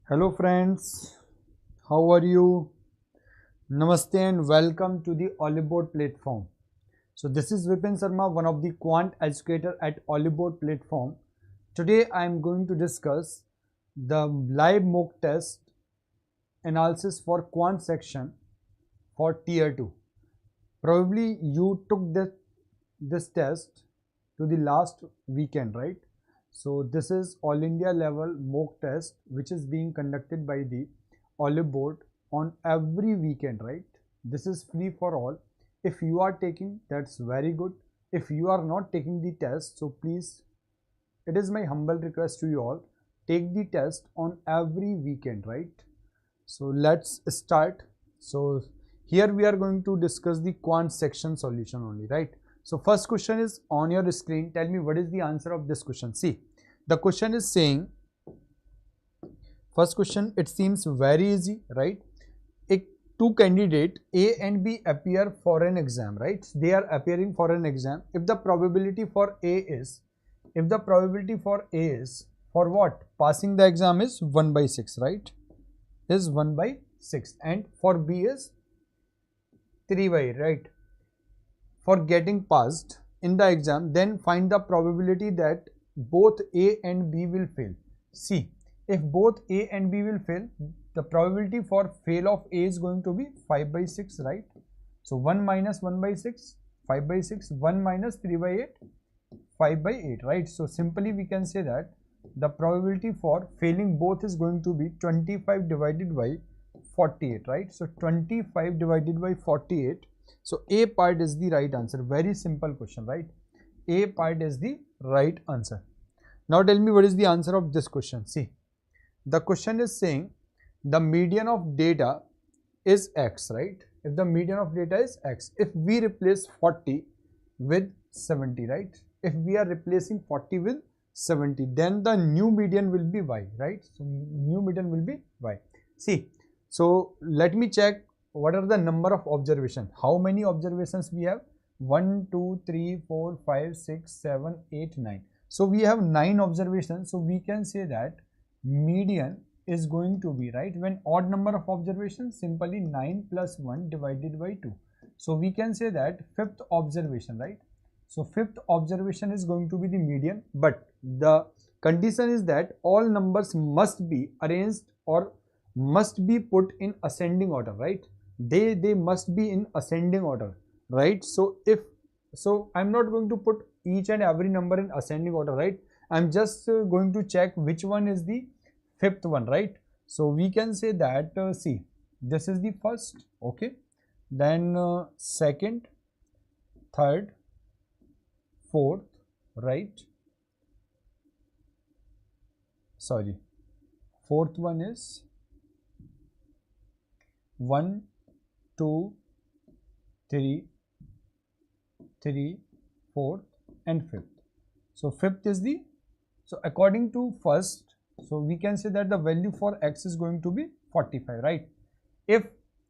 Hello friends, how are you? Namaste and welcome to the Oliveboard platform. So this is Vipin Sharma, one of the quant educator at Oliveboard platform. Today I am going to discuss the live mock test analysis for quant section for tier 2. Probably you took this test to the last weekend, right? So this is all India level mock test which is being conducted by the Oliveboard on every weekend, right? This is free for all. If you are taking, that's very good. If you are not taking the test, so please, it is my humble request to you all, take the test on every weekend, right? So let's start. So here we are going to discuss the quant section solution only, right? So first question is on your screen. Tell me what is the answer of this question. See, the question is saying, first question, it seems very easy, right? Two candidate A and B appear for an exam, right? They are appearing for an exam. If the probability for A is, for what? Passing the exam is 1 by 6, right? Is 1 by 6, and for B is 3 by 8, right? For getting passed in the exam, then find the probability that both A and B will fail. See, if both A and B will fail, the probability for fail of A is going to be 5 by 6, right? So 1 minus 1 by 6, 5 by 6, 1 minus 3 by 8, 5 by 8, right? So simply we can say that the probability for failing both is going to be 25 divided by 48, right? So 25 divided by 48. So A part is the right answer. Very simple question, right? A part is the right answer. Now tell me what is the answer of this question. See, the question is saying the median of data is X, right? If the median of data is X, if we replace 40 with 70, right? If we are replacing 40 with 70, then the new median will be Y, right? So new median will be Y. See, so let me check what are the number of observations. How many observations we have? 1, 2, 3, 4, 5, 6, 7, 8, 9. So we have 9 observations. So we can say that median is going to be, right, when odd number of observations, simply 9 plus 1 divided by 2. So we can say that fifth observation, right? So fifth observation is going to be the median, but the condition is that all numbers must be arranged or must be put in ascending order, right? They must be in ascending order, right? So I'm not going to put each and every number in ascending order, right? I'm just going to check which one is the fifth one, right? So we can say that see, this is the first, okay, then second, third, fourth, right? Sorry, fourth one is 1, 2, 3, 4th and 5th. So fifth is the, so according to first, so we can say that the value for X is going to be 45, right? If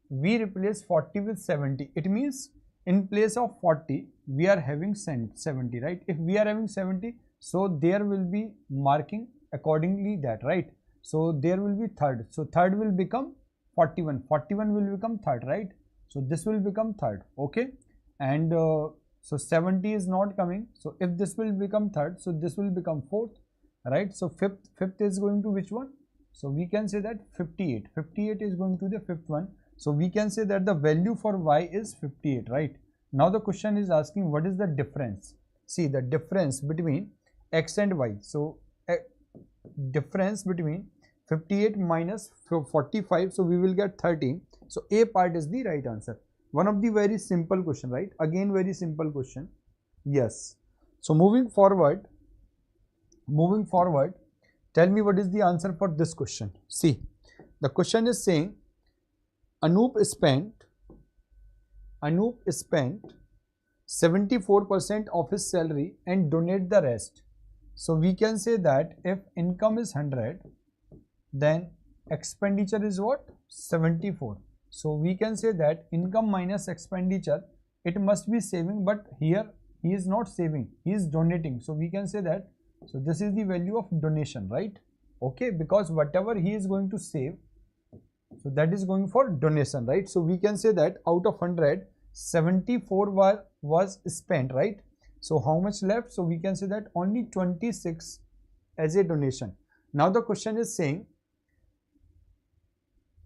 we replace 40 with 70, it means in place of 40 we are having 70, right? If we are having 70, so there will be marking accordingly that, right? So there will be third, so third will become 41 will become third, right? So this will become third, okay? And so 70 is not coming, so if this will become third, so this will become fourth, right? So fifth is going to which one? So we can say that 58 is going to the fifth one. So we can say that the value for Y is 58, right? Now the question is asking what is the difference. See, the difference between X and Y. So difference between 58 minus 45, so we will get 13. So A part is the right answer. One of the very simple question, right? Again, very simple question. Yes. So moving forward, tell me what is the answer for this question. See, the question is saying Anup spent 74% of his salary and donate the rest. So we can say that if income is 100, then expenditure is what? 74. So we can say that income minus expenditure, it must be saving, but here he is not saving, he is donating. So we can say that, so this is the value of donation, right? okay, because whatever he is going to save, so that is going for donation, right? So we can say that out of 100, 74 was spent, right? So how much left? So we can say that only 26 as a donation. Now the question is saying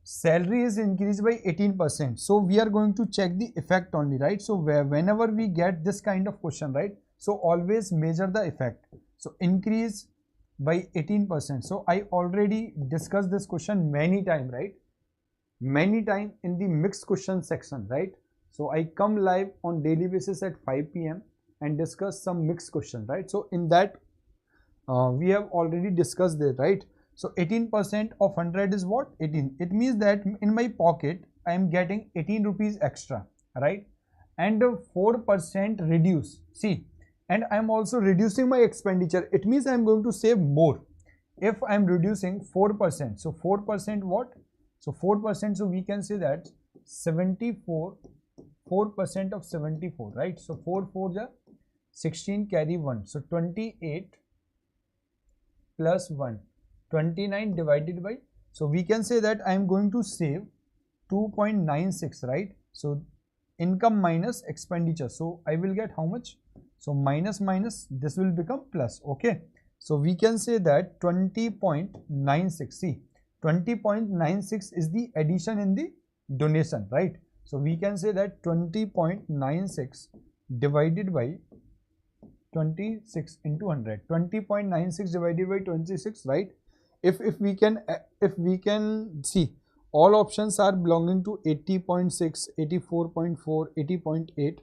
salary is increased by 18%. So we are going to check the effect only, right? So whenever we get this kind of question, right? So always measure the effect. So increase by 18%. So I already discussed this question many times, right? Many times in the mixed question section, right? So I come live on daily basis at 5 p.m. and discuss some mixed question, right? So in that we have already discussed it, right? So 18% of 100 is what? 18. It means that in my pocket I am getting 18 rupees extra, right? And 4% reduce. See, and I am also reducing my expenditure. It means I am going to save more if I am reducing 4%. So 4% what? So 4%, so we can say that 74, 4% of 74, right? So 4 4 ja 16, carry 1. So 28 plus 1, 29 divided by, so we can say that I am going to save 2.96, right? So income minus expenditure. So I will get how much? So minus minus, this will become plus, okay? So we can say that 20.96, see, 20.96 is the addition in the donation, right? So we can say that 20.96 divided by 26 into 100, 20.96 divided by 26, right? If we can see, all options are belonging to 80.6, 84.4, 80.8.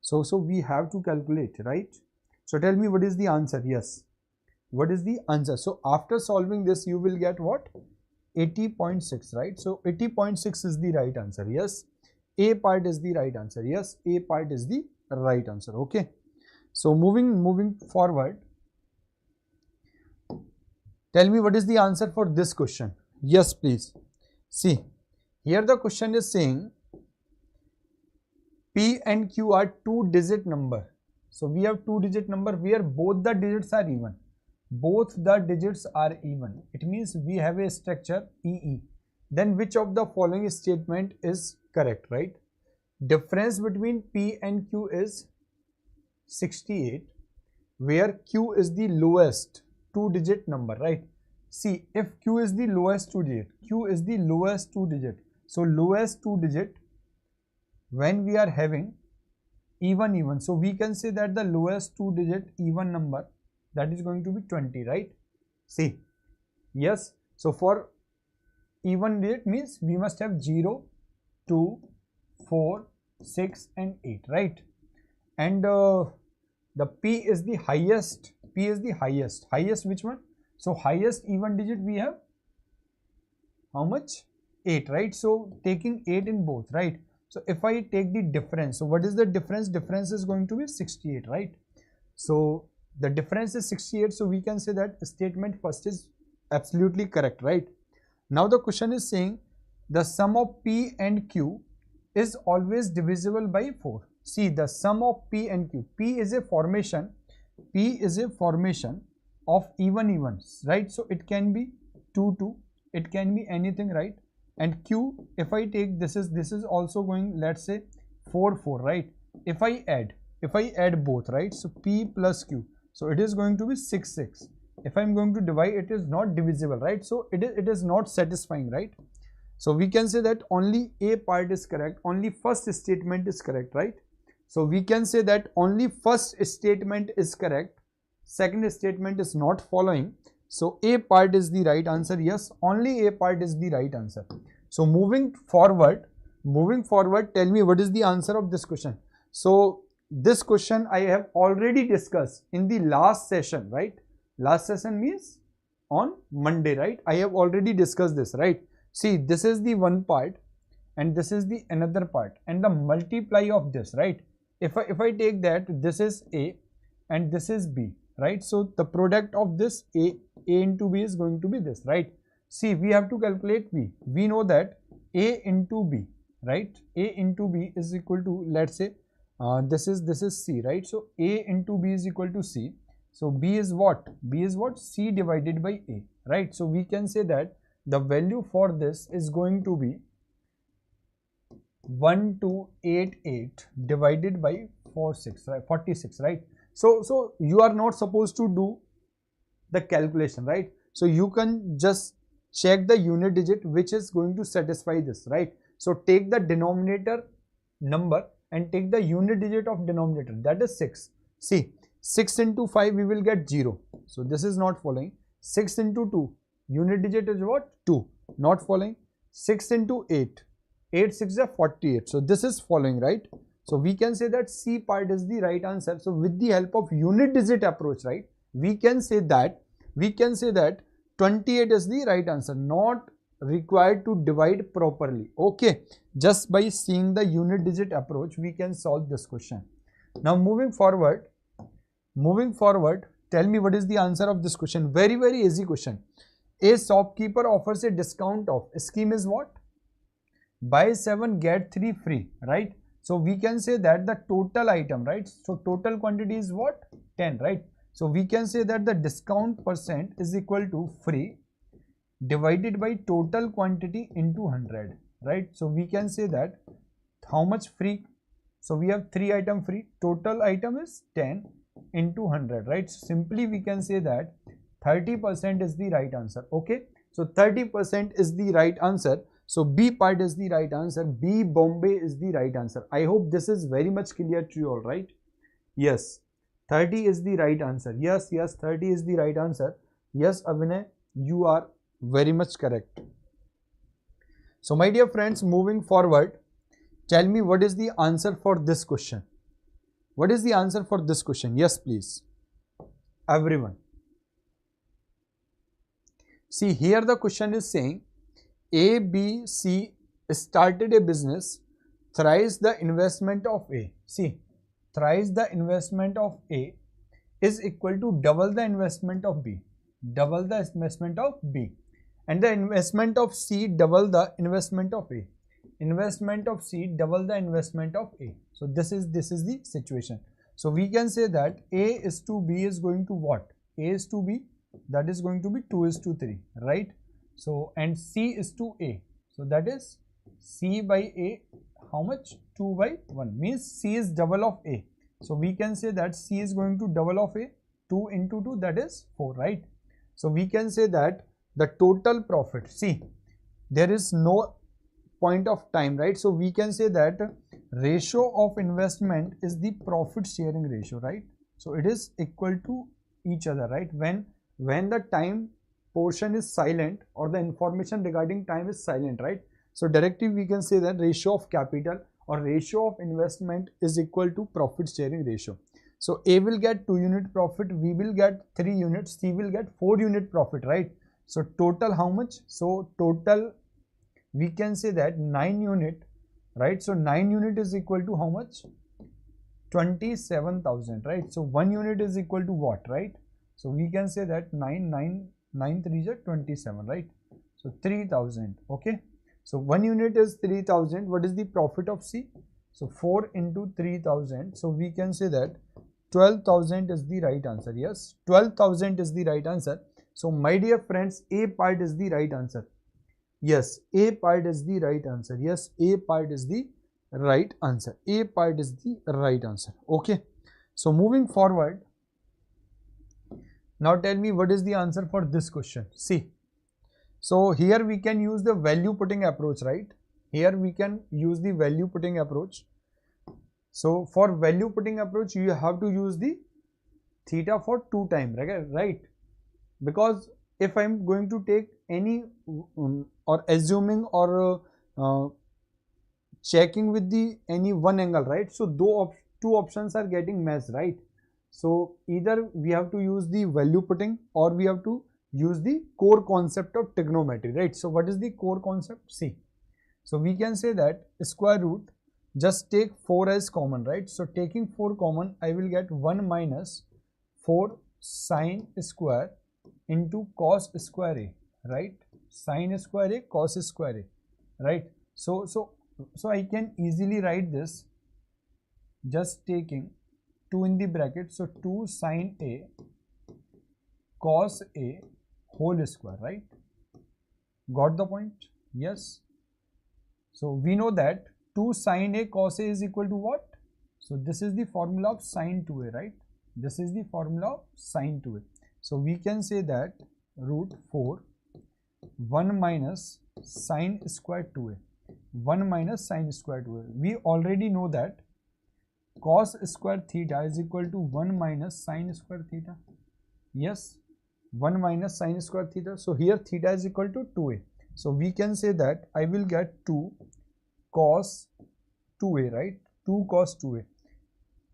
So we have to calculate, right? So tell me, what is the answer? Yes, what is the answer? So after solving this, you will get what? 80.6, right? So 80.6 is the right answer. Yes, A part is the right answer. Yes, A part is the right answer. Okay, so moving forward, tell me what is the answer for this question. Yes, please. See, here the question is saying P and Q are 2-digit number. So we have 2-digit number where both the digits are even. Both the digits are even. It means we have a structure EE. Then which of the following statement is correct, right? Difference between P and Q is 68, where Q is the lowest 2-digit number, right? See, if Q is the lowest 2-digit, Q is the lowest 2-digit. So lowest 2-digit, when we are having even, so we can say that the lowest 2-digit even number, that is going to be 20, right? See, yes. So for even digit means we must have 0, 2, 4, 6 and 8, right? And the P is the highest. P is the highest. Highest which one? So highest even digit we have how much? 8, right? So taking 8 in both, right? So if I take the difference, so what is the difference? Difference is going to be 68, right? So the difference is 68, so we can say that statement first is absolutely correct, right? Now the question is saying the sum of P and Q is always divisible by 4. See, the sum of P and Q. P is a formation. P is a formation of evens, right? So it can be 2, 2. It can be anything, right? And Q, if I take this is also going, let's say 4, 4, right? If I add both, right? So P plus Q. So it is going to be 6, 6. If I'm going to divide, it is not divisible, right? So it is not satisfying, right? So we can say that only A part is correct. Only first statement is correct, right? So we can say that only first statement is correct. Second statement is not following. So A part is the right answer. Yes, only A part is the right answer. So moving forward, tell me what is the answer of this question. So this question I have already discussed in the last session, right? Last session means on Monday, right? I have already discussed this, right? See, this is the one part and this is the another part, and the multiply of this, right? If I take that, this is A and this is B, right? So the product of this A into B is going to be this, right? See, we have to calculate B. We know that A into B, right? A into B is equal to, let's say, this is C, right? So A into B is equal to C. So B is what? B is what? C divided by A. right? So we can say that the value for this is going to be 1288 divided by 46, right? 46, right? So you are not supposed to do the calculation, right? So you can just check the unit digit which is going to satisfy this, right? So take the denominator number and take the unit digit of denominator, that is 6. See, 6 into 5 we will get 0, so this is not following. 6 into 2, unit digit is what? 2, not following. 6 into 8, 8 6 is 48, so this is following, right? So we can say that C part is the right answer. So with the help of unit digit approach, right, we can say that 28 is the right answer, not required to divide properly. Okay, just by seeing the unit digit approach we can solve this question. Now moving forward, tell me what is the answer of this question. Very easy question. A shopkeeper offers a discount of, scheme is what? Buy 7 get 3 free, right? So we can say that the total item, right? So total quantity is what? 10, right? So we can say that the discount percent is equal to free divided by total quantity into 100, right? So we can say that how much free? So we have 3 item free, total item is 10 into 100, right? So simply we can say that 30% is the right answer. Okay, so 30% is the right answer. So B part is the right answer. B Bombay is the right answer. I hope this is very much clear to you all, right? Yes, 30 is the right answer. Yes, 30 is the right answer. Yes, Abhinay, you are very much correct. So my dear friends, moving forward, tell me what is the answer for this question. What is the answer for this question? Yes, please. Everyone. See, here the question is saying A, B, C started a business, thrice the investment of A. See, thrice the investment of A is equal to double the investment of B. Double the investment of B. And the investment of C double the investment of A. Investment of C double the investment of A. So this is the situation. So we can say that A is to B is going to what? A is to B, that is going to be 2 is to 3, right? So and C is to A, so that is C by A, how much? 2 by 1, means C is double of A. So we can say that C is going to double of A, 2 into 2, that is 4, right? So we can say that the total profit, see, there is no point of time, right? So we can say that ratio of investment is the profit sharing ratio, right? So it is equal to each other, right? When the time portion is silent or the information regarding time is silent, right? So directly we can say that ratio of capital or ratio of investment is equal to profit sharing ratio. So A will get 2 unit profit, B will get 3 units, C will get 4 unit profit, right? So total how much? So total we can say that 9 unit, right? So 9 unit is equal to how much? 27,000, right? So 1 unit is equal to what, right? So we can say that 9 3 is 27, right? So 3,000. Okay, so 1 unit is 3,000. What is the profit of C? So 4 into 3,000. So we can say that 12,000 is the right answer. Yes, 12,000 is the right answer. So my dear friends, A part is the right answer. Yes, A part is the right answer. Yes, A part is the right answer. A part is the right answer. Okay, so moving forward, now tell me what is the answer for this question. See, so here we can use the value putting approach, right? Here we can use the value putting approach. So for value putting approach, you have to use the theta for 2 times, right? Because if I'm going to take any or assuming or checking with the any one angle, right? So two options are getting matched, right? So either we have to use the value putting or we have to use the core concept of trigonometry, right? So what is the core concept? See, so we can say that square root, just take 4 as common, right? So taking 4 common, I will get 1 minus 4 sine square into cos square A, right? Sine square A, cos square A, right? So I can easily write this just taking 2 in the bracket. So 2 sine A cos A whole square, right? Got the point? Yes. So we know that 2 sin A cos A is equal to what? So this is the formula of sin 2A, right? This is the formula of sin 2A. So we can say that root 4 1 minus sin square 2A. 1 minus sin square 2A. We already know that cos square theta is equal to 1 minus sin square theta. Yes, 1 minus sin square theta. So here theta is equal to 2A. So we can say that I will get 2 cos 2A, right? 2 cos 2A.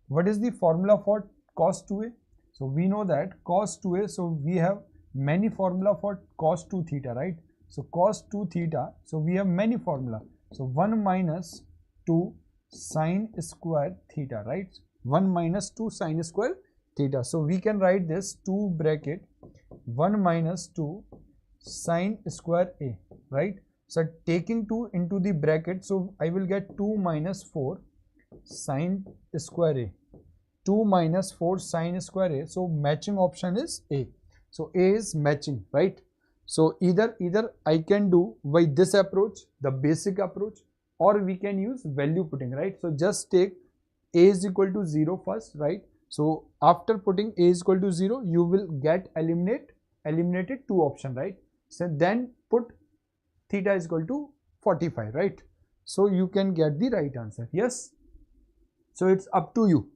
What is the formula for cos 2A? So we know that cos 2A, so we have many formula for cos 2 theta, right? So cos 2 theta, so we have many formula. So 1 minus 2 sin square theta, right? 1 minus 2 sin square theta. So we can write this 2 bracket 1 minus 2 sin square A, right? So taking 2 into the bracket, so I will get 2 minus 4 sin square A. 2 minus 4 sin square A. So matching option is A. So A is matching, right? So either I can do by this approach, the basic approach, or we can use value putting, right? So just take A is equal to 0 first, right? So after putting A is equal to 0, you will get eliminated 2 option, right? So then put theta is equal to 45, right? So you can get the right answer. Yes. So it's up to you.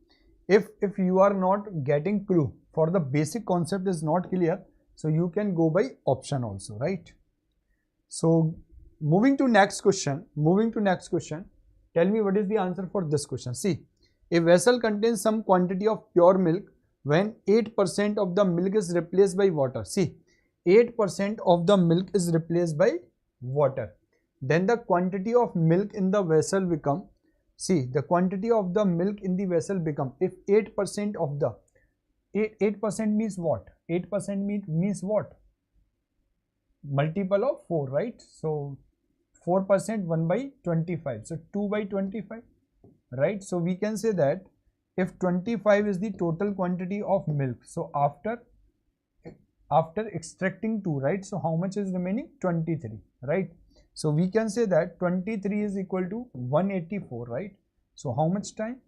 If you are not getting clue for the basic concept is not clear, so you can go by option also, right? So moving to next question, tell me what is the answer for this question. See, a vessel contains some quantity of pure milk when 8% of the milk is replaced by water. See, 8% of the milk is replaced by water. Then the quantity of milk in the vessel become, see, the quantity of the milk in the vessel become, if 8% of the, 8% means what? 8% means what? Multiple of 4, right? So 4% 1 by 25. So 2 by 25, right? So we can say that if 25 is the total quantity of milk, so after extracting 2, right? So how much is remaining? 23, right? So we can say that 23 is equal to 184, right? So how much time?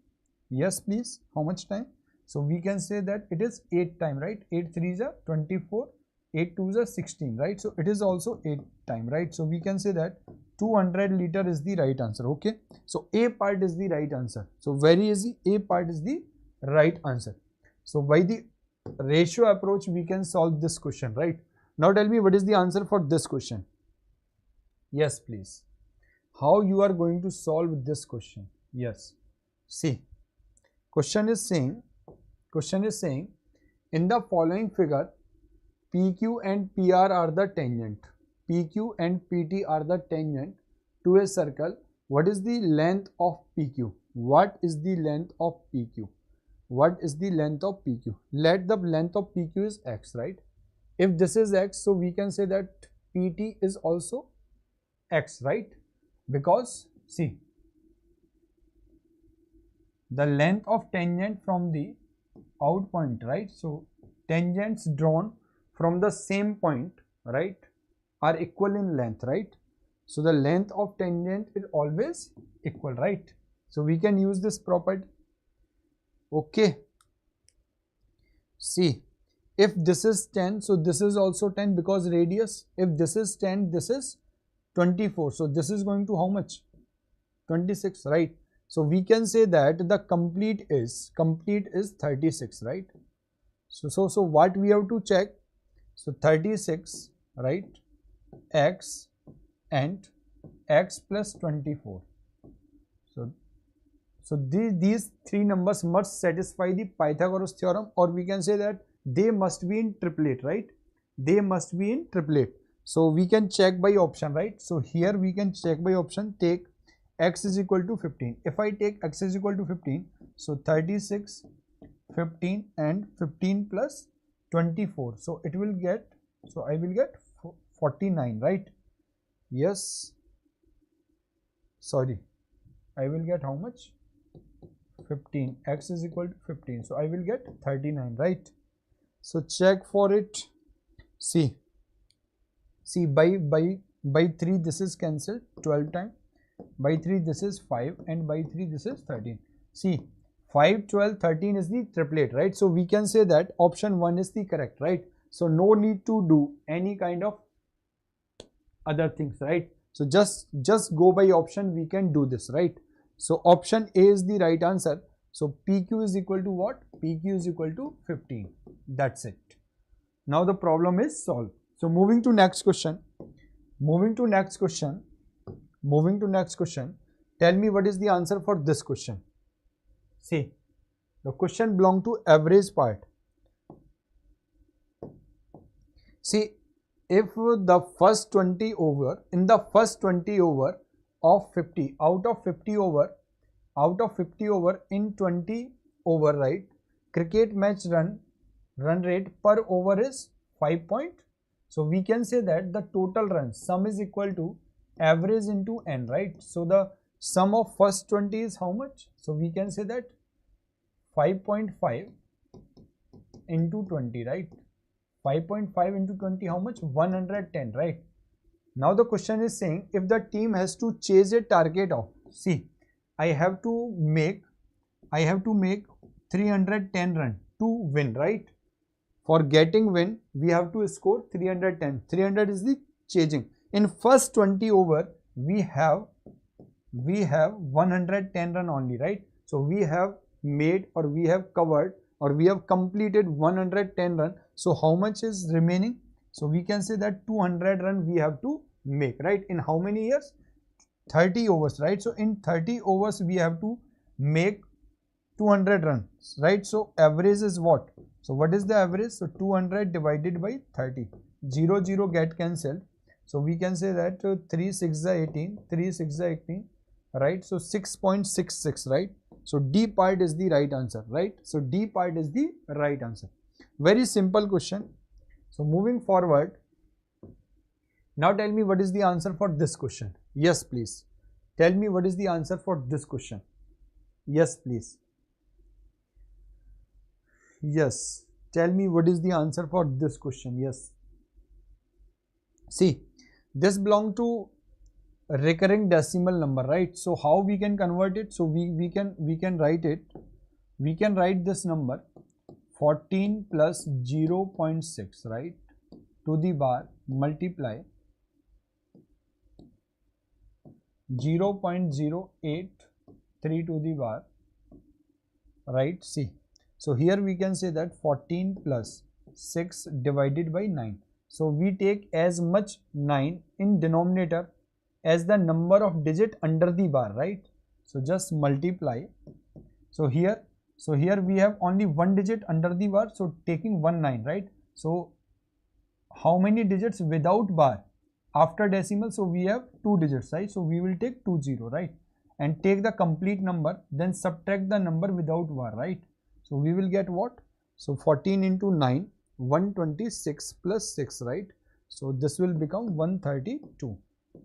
Yes, please. How much time? So we can say that it is 8 time, right? 8 3 is 24, 8 2 is 16, right? So it is also 8 time, right? So we can say that 200 liter is the right answer. Okay. So A part is the right answer. So very easy. A part is the right answer. So by the ratio approach, we can solve this question, right? Now tell me what is the answer for this question. Yes, please. How you are going to solve this question? Yes. See, question is saying in the following figure, PQ and PR are the tangent. PQ and PT are the tangent to a circle. What is the length of PQ? What is the length of PQ? What is the length of PQ? Let the length of PQ is x, right? If this is x, so we can say that PT is also x, right? Because see, the length of tangent from the out point, right? So tangents drawn from the same point, right, are equal in length, right? So the length of tangent is always equal, right? So we can use this property. Okay. See, if this is 10, so this is also 10 because radius. If this is 10, this is 24. So this is going to how much? 26, right? So we can say that the complete is 36, right? So what we have to check? So 36, right? X and x plus 24. So these three numbers must satisfy the Pythagoras theorem, or we can say that they must be in triplet, right? They must be in triplet. So we can check by option, right? So here we can check by option. Take x is equal to 15. If I take x is equal to 15, so 36, 15 and 15 plus 24. So it will get, so I will get 49, right? Yes. Sorry. I will get how much? 15. X is equal to 15. So I will get 39, right? So check for it. See, See, by 3 this is cancelled 12 times, by 3 this is 5, and by 3 this is 13. See, 5, 12, 13 is the triplet, right? So we can say that option 1 is the correct, right? So no need to do any kind of other things, right? So just go by option, we can do this, right? So option A is the right answer. So PQ is equal to what? PQ is equal to 15. That's it. Now the problem is solved. So moving to next question. Tell me what is the answer for this question. See, the question belongs to average part. See, if the first 20 over, in the first 20 over of 50, out of 50 over in 20 over, right? Cricket match run rate per over is 5 point. So we can say that the total run sum is equal to average into n, right? So the sum of first 20 is how much? So we can say that 5.5 into 20, right? 5.5 into 20, how much? 110, right? Now the question is saying if the team has to chase a target of, see, I have to make 310 run to win, right? For getting win, we have to score 310. 300 is the chasing. In first 20 over, we have 110 run only, right? So we have made, or we have covered, or we have completed 110 run. So how much is remaining? So we can say that 200 run we have to make, right? In how many years? 30 overs, right? So in 30 overs we have to make 200 runs, right? So average is what? So what is the average? So 200 divided by 30. 0, 0 get cancelled. So we can say that 3 6 are 18, 3 6 are 18, right? So 6.66, right? So D part is the right answer, right? So D part is the right answer. Very simple question. So moving forward, now tell me what is the answer for this question. Yes, please. Tell me what is the answer for this question. Yes, please. Yes. Tell me what is the answer for this question. Yes. See, this belongs to a recurring decimal number, right? So how we can convert it? So we can write it. We can write this number 14 plus 0.6, right, to the bar multiply 0.083 to the bar, right? See, so here we can say that 14 plus 6 divided by 9. So we take as much 9 in denominator as the number of digit under the bar, right? So just multiply. So here we have only one digit under the bar, so taking 9, right? So how many digits without bar after decimal? So we have 2 digits, right? So we will take 20, right? And take the complete number, then subtract the number without bar, right? So we will get what? So 14 into 9, 126 plus 6, right? So this will become 132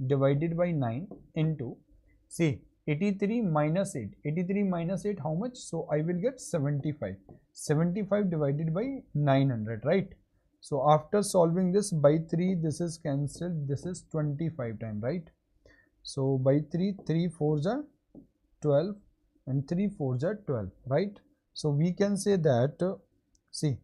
divided by 9 into, see, 83 minus 8. 83 minus 8, how much? So I will get 75. 75 divided by 900, right? So after solving this by 3, this is cancelled. This is 25 times, right? So by 3, 3 4s are 12 and 3 4s are 12, right? So we can say that, see,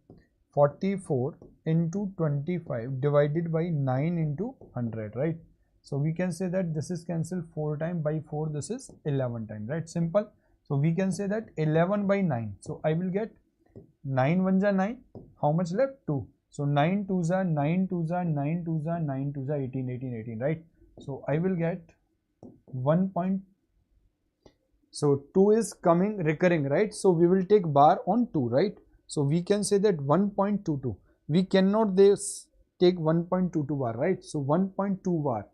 44 into 25 divided by 9 into 100, right? So we can say that this is cancelled 4 times, by 4 this is 11 times, right? Simple. So we can say that 11 by 9. So I will get 9 1s are 9. How much left? 2. So 9 2s are 9 2s are 9 2s are 9 2s are 18 18 18, right? So I will get 1 point. So 2 is coming recurring, right? So we will take bar on 2, right? So we can say that 1.22. We cannot take 1.22 bar, right? So 1.2 bar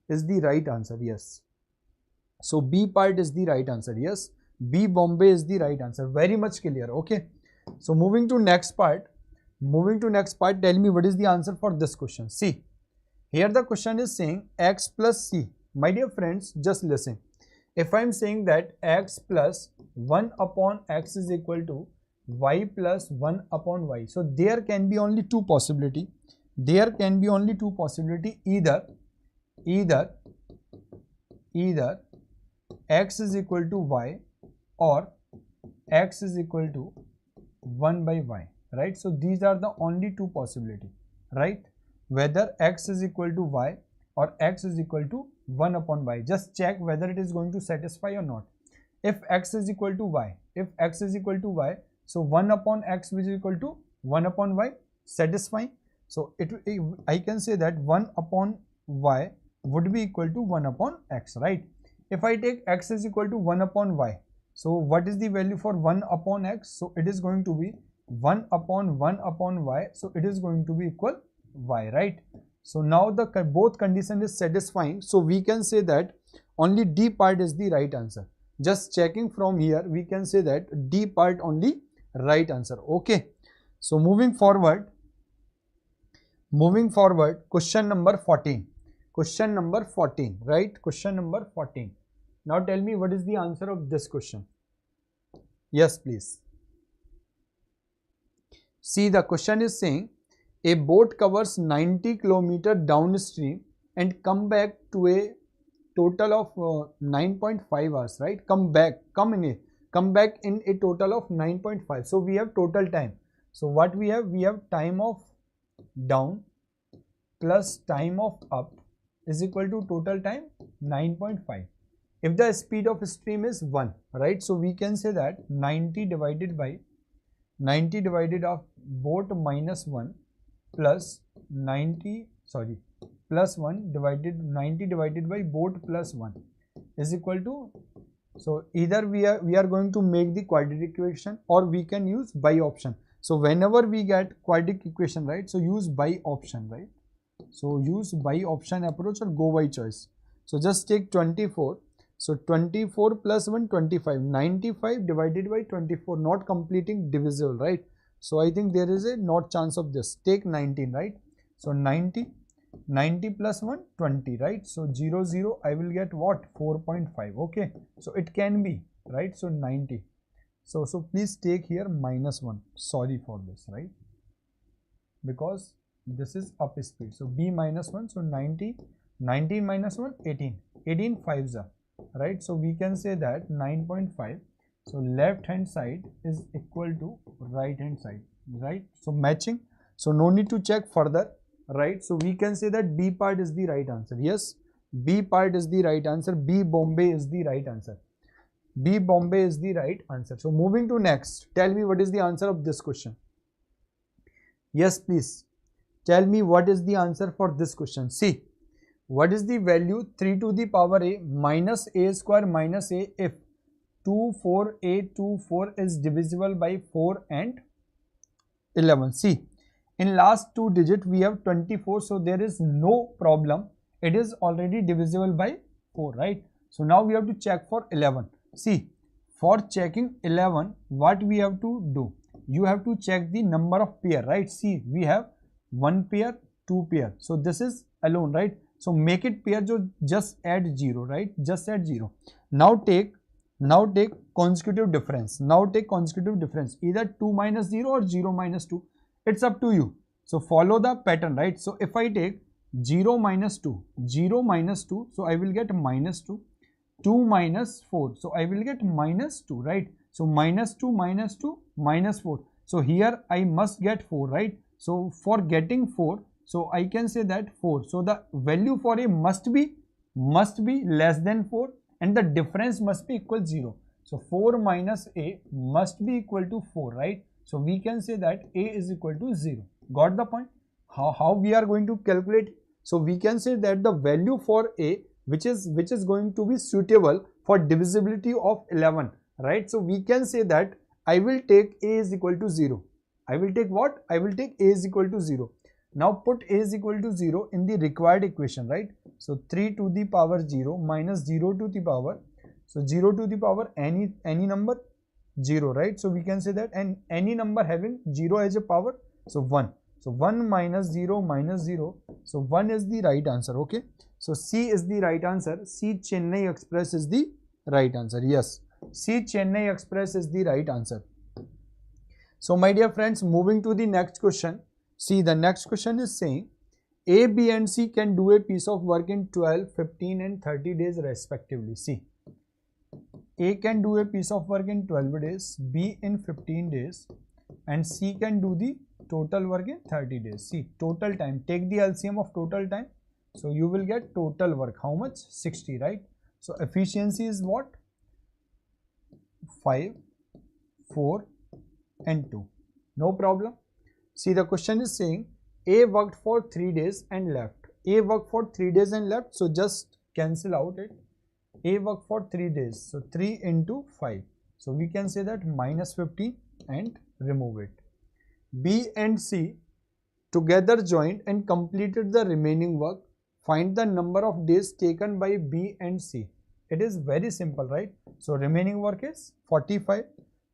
is the right answer. Yes. So B part is the right answer. Yes. B Bombay is the right answer. Very much clear. Okay. So moving to next part. Tell me what is the answer for this question. See, here the question is saying x plus c. My dear friends, just listen. If I am saying that x plus 1 upon x is equal to y plus 1 upon y. So there can be only two possibility. there can be only two possibility, either x is equal to y or x is equal to 1 by y, right? So these are the only two possibility, right? Whether x is equal to y or x is equal to 1 upon y. Just check whether it is going to satisfy or not. If x is equal to y, so 1 upon x which is equal to 1 upon y, satisfying. So I can say that 1 upon y would be equal to 1 upon x, right? If I take x is equal to 1 upon y, so what is the value for 1 upon x? So it is going to be 1 upon y, so it is going to be equal y, right? So now the both condition is satisfying, so we can say that only D part is the right answer. Just checking from here, we can say that D part only right answer. Okay, so moving forward, question number 14, right? Question number 14. Now tell me what is the answer of this question. Yes, please. See, the question is saying a boat covers 90 km downstream and come back to a total of 9.5 hours, right? Come back in a total of 9.5. So we have total time. So what we have time of down plus time of up is equal to total time 9.5. if the speed of stream is 1, right? So we can say that 90 divided of boat minus 1 plus 90 plus 1 divided 90 divided by boat plus 1 is equal to, so either we are going to make the quadratic equation or we can use by option. So whenever we get quadratic equation, right, so use by option, right? So use by option approach or go by choice. So just take 24. So 24 plus 1, 25. 95 divided by 24, not completing divisible, right? So I think there is a not chance of this. Take 19, right? So 90 plus 1, 20, right? So 0, 0, I will get what? 4.5, okay? So it can be, right? So 90. So please take here minus 1. Sorry for this, right? Because this is up speed. So B minus 1. So 90, 19 minus 1, 18. 18 5s are, right? So we can say that 9.5. So left hand side is equal to right hand side, right? So matching. So no need to check further, right? So we can say that B part is the right answer. Yes, B part is the right answer. B Bombay is the right answer. B Bombay is the right answer. So moving to next, tell me what is the answer of this question. Yes, please tell me what is the answer for this question. See, what is the value 3 to the power a minus a square minus a if 24a24 is divisible by 4 and 11. See, in last two digit we have 24, so there is no problem. It is already divisible by 4, right? So now we have to check for 11. See, for checking 11, what we have to do? You have to check the number of pair, right? See, we have 1 pair, 2 pair. So this is alone, right? So make it pair, just add 0, right? Just add 0. Now take consecutive difference. Either 2 minus 0 or 0 minus 2. It's up to you. So follow the pattern, right? So if I take 0 minus 2, so I will get minus 2. 2 minus 4, so I will get minus 2, right? So minus 2, minus 4. So here I must get 4, right? So for getting 4, so I can say that 4. So the value for a must be less than 4 and the difference must be equal 0. So 4 minus a must be equal to 4, right? So we can say that a is equal to 0. Got the point? How we are going to calculate? So we can say that the value for a which is going to be suitable for divisibility of 11, right? So we can say that I will take a is equal to 0. I will take what? I will take a is equal to 0. Now put a is equal to 0 in the required equation, right? So 3 to the power 0 minus 0 to the power. So 0 to the power any number 0, right? So we can say that, and any number having 0 as a power, so 1. So 1 minus 0 minus 0. So 1 is the right answer, okay? So C is the right answer. C Chennai Express is the right answer. Yes, C Chennai Express is the right answer. So my dear friends, moving to the next question. See, the next question is saying A, B and C can do a piece of work in 12, 15 and 30 days respectively. See, A can do a piece of work in 12 days, B in 15 days and C can do the total work in 30 days. See, total time, take the LCM of total time. So you will get total work, how much? 60, right? So efficiency is what? 5, 4 and 2. No problem. See, the question is saying A worked for 3 days and left. A worked for 3 days and left. So just cancel out it. A worked for 3 days. So 3 into 5. So we can say that minus 50 and remove it. B and C together joined and completed the remaining work. Find the number of days taken by B and C. It is very simple, right? So remaining work is 45.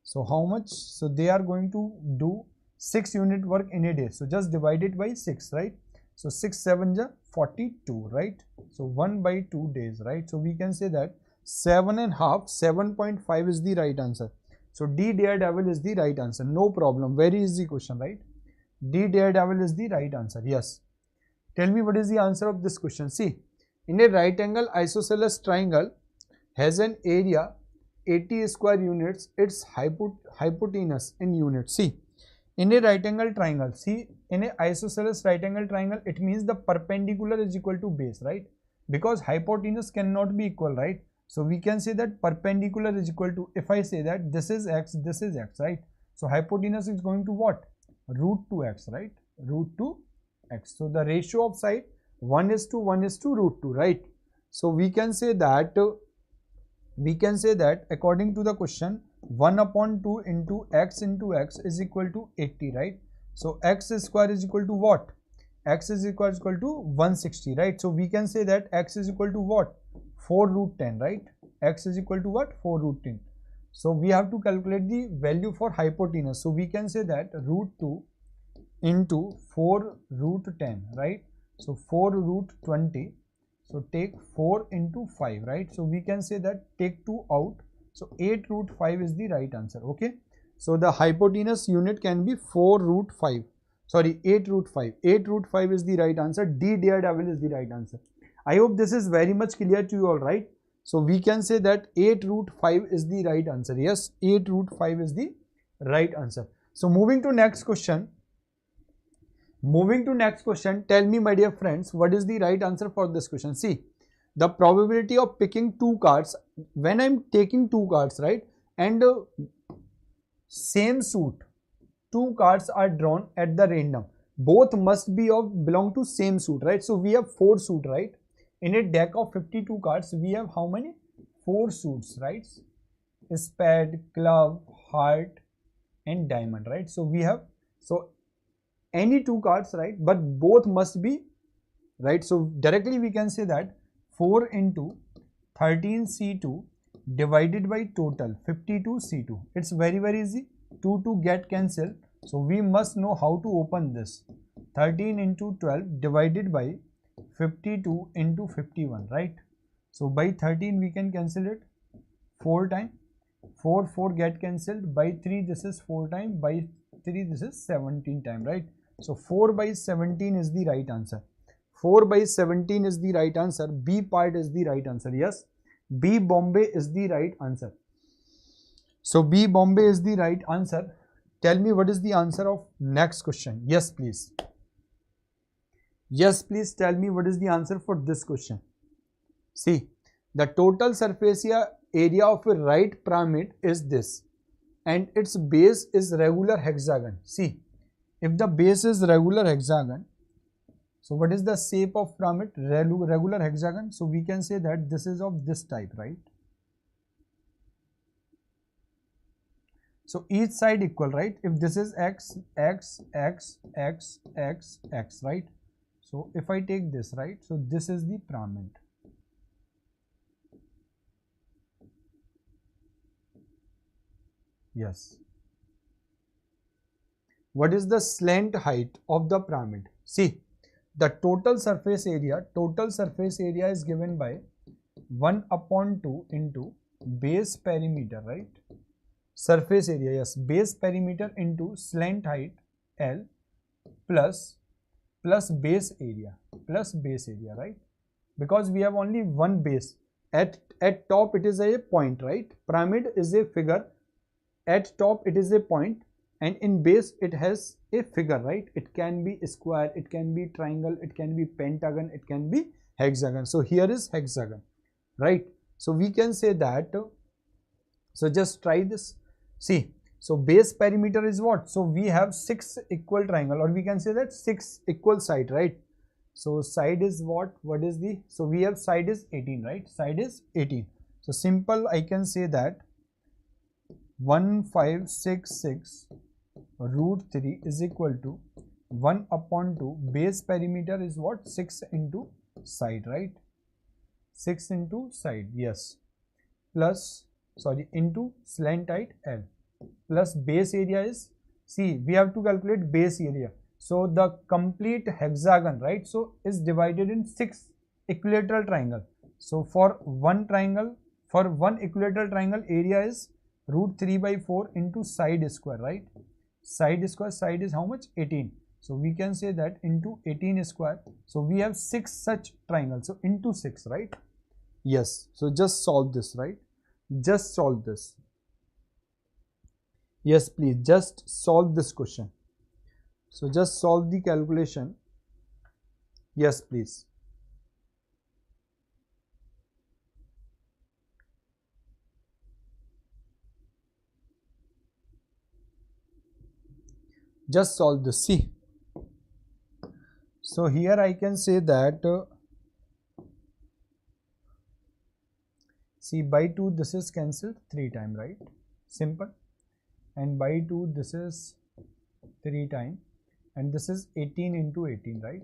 So how much? So they are going to do 6 unit work in a day. So just divide it by 6, right? So 6 7 ja 42, right? So 1 by 2 days, right? So we can say that 7.5, 7.5 is the right answer. So D Daredevil is the right answer. No problem. Very easy question, right? D Daredevil is the right answer. Yes. Tell me what is the answer of this question. See, in a right angle isosceles triangle has an area 80 square units. Its hypotenuse in units. See, in a right angle triangle, see, in a isosceles right angle triangle, it means the perpendicular is equal to base, right? Because hypotenuse cannot be equal, right? So we can say that perpendicular is equal to, if I say that this is x, right? So hypotenuse is going to what? Root 2x, right? Root 2x. So the ratio of side 1 is to root 2, right? So we can say that according to the question, 1 upon 2 into x is equal to 80, right? So x square is equal to what? X is equal to 160, right? So we can say that x is equal to what? 4 root 10, right? X is equal to what? 4 root 10. So we have to calculate the value for hypotenuse. So we can say that root 2 into 4 root 10, right? So 4 root 20. So take 4 into 5, right? So we can say that take 2 out. So 8 root 5 is the right answer. Okay. So the hypotenuse unit can be 4 root 5. Sorry, 8 root 5. 8 root 5 is the right answer. D Daredevil is the right answer. I hope this is very much clear to you all, right? So we can say that 8 root 5 is the right answer. Yes, 8 root 5 is the right answer. So moving to next question. Tell me, my dear friends, what is the right answer for this question? See, the probability of picking 2 cards, when I'm taking 2 cards, right? And same suit, 2 cards are drawn at the random. Both must be belong to same suit, right? So we have 4 suit, right? In a deck of 52 cards, we have how many? 4 suits, right? Spade, club, heart and diamond, right? So we have, so any 2 cards, right? But both must be, right? So directly we can say that 4 into 13C2 divided by total 52C2. It's very easy. 2 get cancelled. So we must know how to open this. 13 into 12 divided by 52 into 51, right? So by 13 we can cancel it 4 times. 4 get cancelled. By 3 this is 4 times. By 3 this is 17 times, right? So 4 by 17 is the right answer. 4 by 17 is the right answer. B part is the right answer. Yes, B Bombay is the right answer. So B Bombay is the right answer. Tell me what is the answer of next question. Yes, please. Yes, please tell me what is the answer for this question. See, the total surface area of a right pyramid is this and its base is regular hexagon. See, if the base is regular hexagon, so what is the shape of pyramid? Regular hexagon. So we can say that this is of this type, right? So each side equal, right? If this is x, x, x, x, x, x, right? So if I take this, right? So this is the pyramid. Yes. What is the slant height of the pyramid? See, the total surface area is given by 1 upon 2 into base perimeter, right? Surface area, yes, base perimeter into slant height L plus base area right, because we have only one base. At top it is a point, right? Pyramid is a figure, at top it is a point, and in base it has a figure, right? It can be square, it can be triangle, it can be pentagon, it can be hexagon. So here is hexagon, right? So we can say that, so just try this. See, so base perimeter is what? So we have 6 equal triangle, or we can say that 6 equal side, right? So side is what? What is the, so we have side is 18, right? Side is 18. So simple, I can say that 1566 root 3 is equal to 1 upon 2. Base perimeter is what? 6 into side, right? 6 into side, yes, plus, sorry, into slant height L, plus base area is, see, we have to calculate base area. So the complete hexagon, right, so is divided in 6 equilateral triangle. So for one triangle, for one equilateral triangle, area is root 3 by 4 into side square, right? Side square, side is how much? 18. So we can say that into 18 square. So we have 6 such triangles. So into 6, right? Yes. So just solve this, right? Just solve this. Yes, please. Just solve this question. So just solve the calculation. Yes, please. Just solve this. See. So here I can say that, see, by 2 this is cancelled 3 times, right? Simple. And by 2 this is 3 times, and this is 18 into 18, right?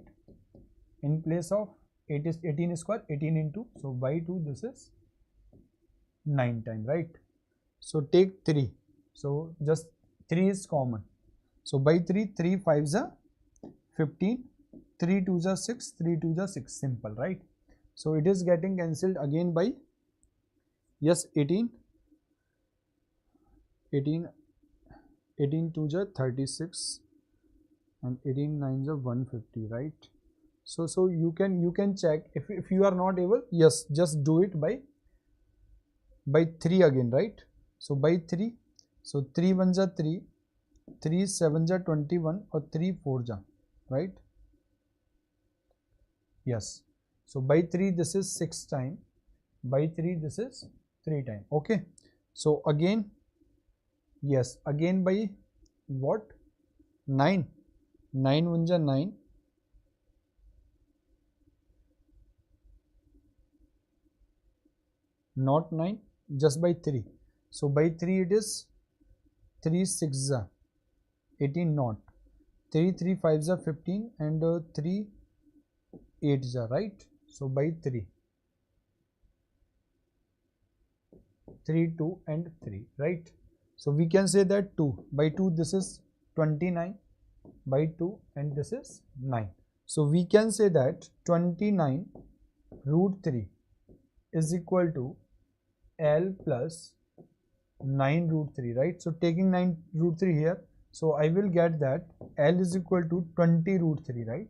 In place of 8 is 18 square, 18 into, so by 2 this is 9 times, right? So take 3. So just 3 is common. So by 3, 3 5s are 15, 3 2s are 6, 3 2s are 6, simple, right? So it is getting cancelled again by, yes, 18 2s are 36, and 18 9s are 150, right? So you can check if you are not able, yes, just do it by 3 again, right? So by 3, so 3 1s are 3, 3 7s are 21, or 3 4s are, right? Yes. So by 3 this is 6 times, by 3 this is 3 times. Okay. So again, yes, again by what? 9. 9 1s are 9. Not 9, just by 3. So by 3 it is 3 6s are 18, not 3 3 5s are 15, and 3 8s are, right? So by 3 2 and 3, right? So we can say that 2 by 2 this is 29 by 2, and this is 9. So we can say that 29 root 3 is equal to L plus 9 root 3, right? So taking 9 root 3 here, so I will get that L is equal to 20 root 3, right?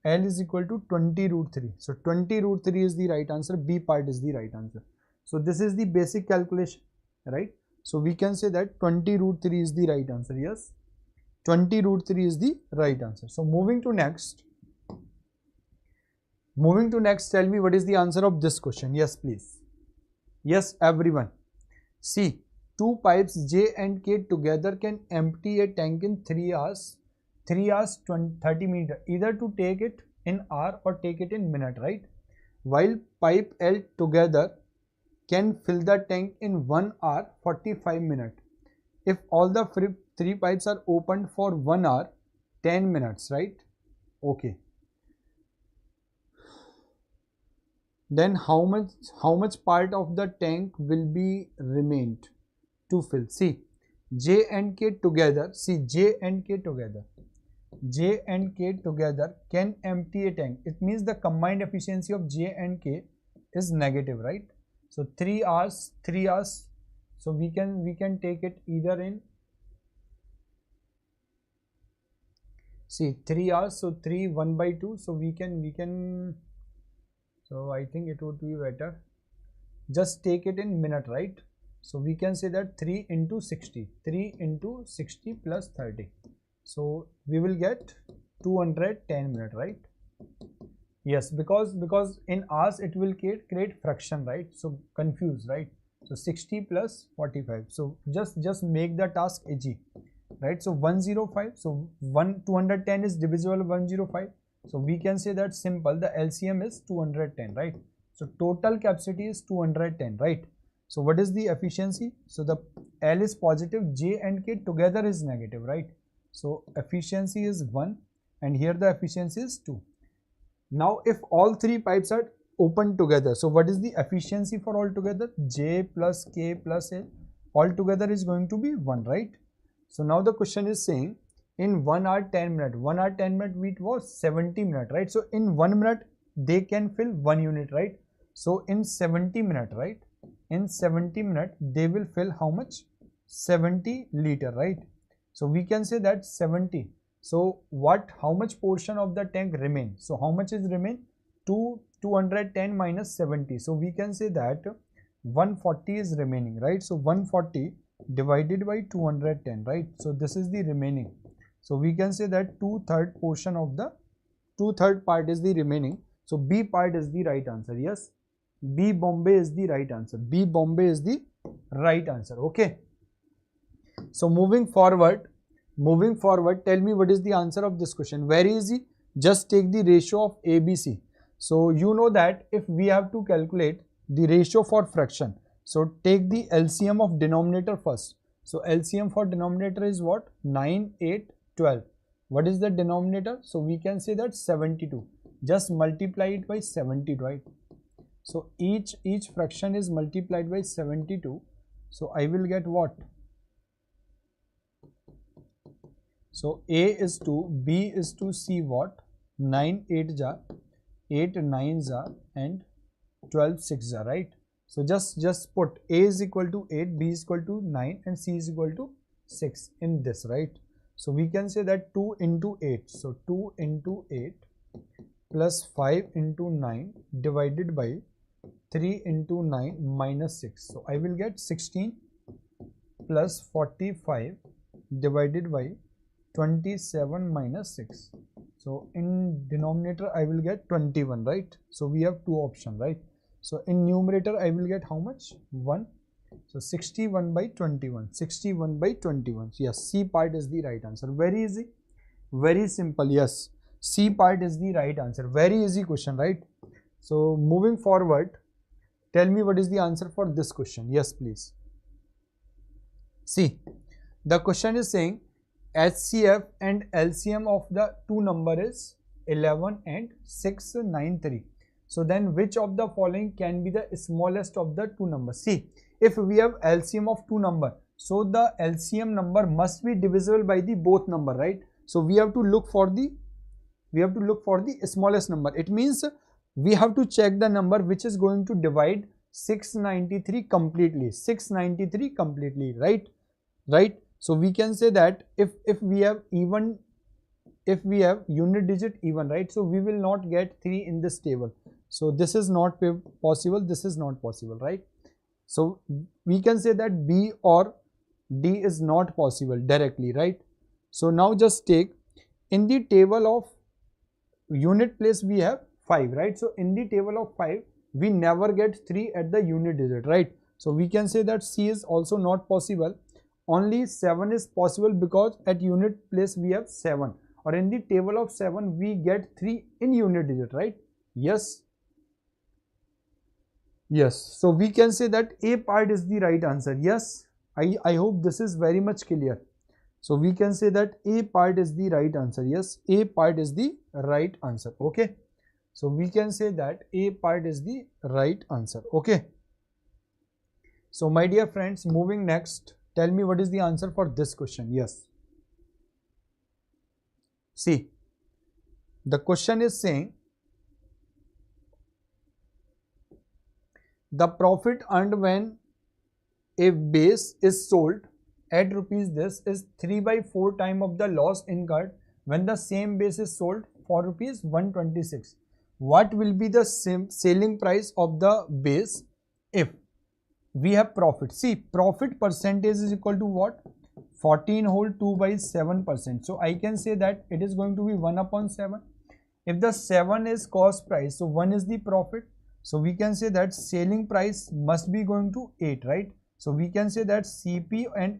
L is equal to 20 root 3. So 20 root 3 is the right answer. B part is the right answer. So this is the basic calculation, right? So we can say that 20 root 3 is the right answer. Yes, 20 root 3 is the right answer. So moving to next, tell me what is the answer of this question. Yes, please. Yes, everyone. See, two pipes J and K together can empty a tank in 3 hours, 30 minutes, either to take it in hour or take it in minute, right? While pipe L together can fill the tank in 1 hour 45 minutes. If all the 3 pipes are opened for 1 hour 10 minutes, right? Okay. Then how much part of the tank will be remained to fill? See, J and K together, J and K together can empty a tank. It means the combined efficiency of J and K is negative, right? So 3 hours. So we can take it either in See 3 hours, so 3 1 by 2, so we can, so I think it would be better, just take it in minute, right? So we can say that 3 into 60 plus 30, so we will get 210 minutes, right? Yes, because in hours it will create fraction, right? So confused, right? So 60 plus 45, so just make the task easy, right? So 105, so 210 is divisible 105, so we can say that simple, the LCM is 210, right? So total capacity is 210, right? So what is the efficiency? So the L is positive, J and K together is negative, right? So efficiency is 1 and here the efficiency is 2. Now if all three pipes are open together, so what is the efficiency for all together? J plus K plus L all together is going to be 1, right? So now the question is saying in 1 hour 10 minute, 1 hour 10 minute it was 70 minutes, right? So in 1 minute they can fill 1 unit, right? So in 70 minutes, right? In 70 minutes they will fill how much? 70 liter, right? So we can say that 70. So how much portion of the tank remain? So how much is remain? 210 minus 70. So we can say that 140 is remaining, right? So 140 divided by 210, right? So this is the remaining. So we can say that 2/3 portion of the 2/3 part is the remaining. So B part is the right answer. Yes, B Bombay is the right answer. B Bombay is the right answer. Okay. So moving forward, tell me what is the answer of this question. Very easy. Just take the ratio of ABC. So you know that if we have to calculate the ratio for fraction, so take the LCM of denominator first. So LCM for denominator is what? 9, 8, 12. What is the denominator? So we can say that 72. Just multiply it by 72, right? So each fraction is multiplied by 72. So I will get what? So A is 2, B is to C what? 9 8 ja, 8 9 ja, and 12 6 ja, right? So just put A is equal to 8, B is equal to 9 and C is equal to 6 in this, right? So we can say that 2 into 8. So 2 into 8 plus 5 into 9 divided by 3 into 9 minus 6. So I will get 16 plus 45 divided by 27 minus 6. So in denominator I will get 21, right? So we have two options, right? So in numerator I will get how much? 1. So 61 by 21. 61 by 21. Yes, C part is the right answer. Very easy. Very simple. Yes, C part is the right answer. Very easy question, right? So moving forward, tell me what is the answer for this question. Yes, please. See, the question is saying HCF and LCM of the two number is 11 and 693. So then which of the following can be the smallest of the two numbers? See, if we have LCM of two number, so the LCM number must be divisible by the both number, right? So we have to look for the smallest number. It means we have to check the number which is going to divide 693 completely. 693 completely, right? Right. So we can say that if we have even, if we have unit digit even, right? So we will not get 3 in this table. So this is not possible. This is not possible, right? So we can say that B or D is not possible directly, right? So now just take in the table of unit place we have 5, right? So in the table of 5 we never get 3 at the unit digit, right? So we can say that C is also not possible. Only 7 is possible because at unit place we have 7, or in the table of 7 we get 3 in unit digit, right? Yes. Yes. So we can say that A part is the right answer. Yes. I hope this is very much clear. So we can say that A part is the right answer. Yes. A part is the right answer. Okay. So we can say that A part is the right answer. Okay. So my dear friends, moving next, tell me what is the answer for this question. Yes. See, the question is saying the profit earned when a base is sold at rupees this is 3/4 time of the loss incurred when the same base is sold for rupees 126, what will be the same selling price of the base if we have profit? See, profit percentage is equal to what? 14 whole 2 by 7%. So I can say that it is going to be 1 upon 7. If the 7 is cost price, so 1 is the profit. So we can say that selling price must be going to 8, right? So we can say that CP and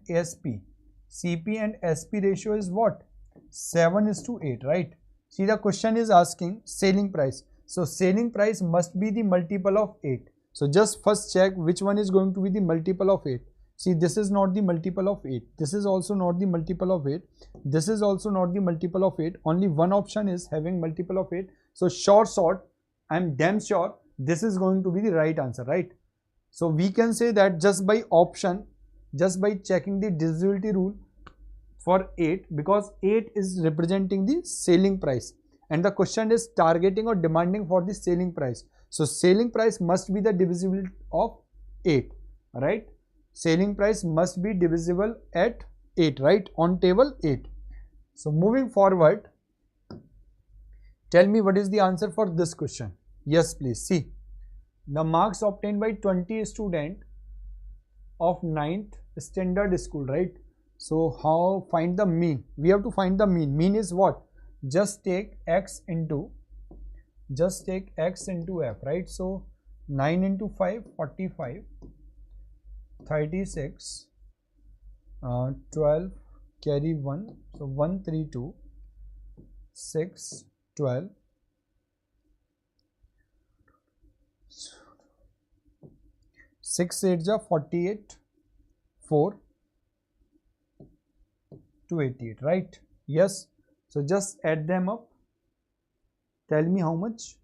SP ratio is what? 7 is to 8, right? See, the question is asking selling price. So selling price must be the multiple of 8. So just first check which one is going to be the multiple of 8. See, this is not the multiple of 8. This is also not the multiple of 8. This is also not the multiple of 8. Only one option is having multiple of 8. So short, I'm damn sure this is going to be the right answer, right? So we can say that just by option, just by checking the divisibility rule for 8, because 8 is representing the selling price. And the question is targeting or demanding for the selling price. So selling price must be the divisible of 8, right? Selling price must be divisible at 8, right? On table 8. So moving forward, tell me what is the answer for this question. Yes, please. See, the marks obtained by 20 students of 9th standard school, right? So how find the mean? We have to find the mean. Mean is what? Just take x into f, right? So 9 into 5, 45, 36, 12, carry 1, so 132, 6, 12, 6 8 ja 48, 4, 288, right? Yes. So just add them up. Tell me how much.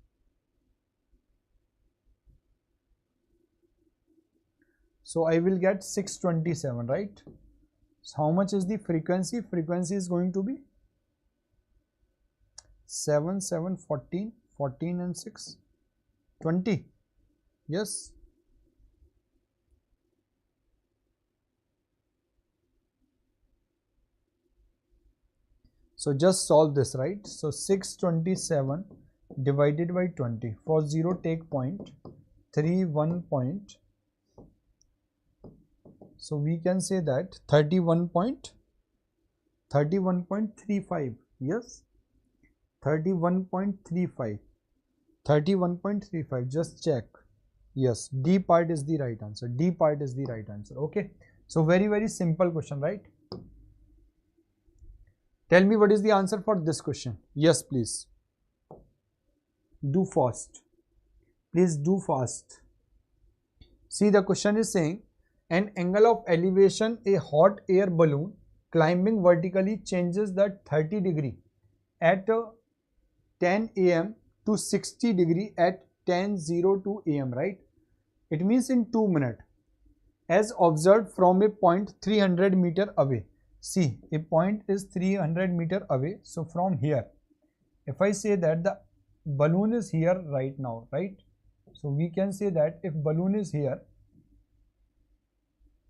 So I will get 627, right? So how much is the frequency? Frequency is going to be 7, 7, 14, 14 and 6, 20. Yes. So just solve this, right? So 627 divided by 20. For 0 take point, 31 point. So we can say that 31.35. Yes, 31.35. 31.35. Just check. Yes, D part is the right answer. D part is the right answer. Okay. So very simple question, right? Tell me what is the answer for this question. Yes, please. Do fast. Please do fast. See, the question is saying an angle of elevation, a hot air balloon climbing vertically changes the 30 degree at 10 am to 60 degree at 10:02 am, right? It means in 2 minutes as observed from a point 300 meter away. See, a point is 300 meter away. So from here, if I say that the balloon is here right now, right? So we can say that if balloon is here,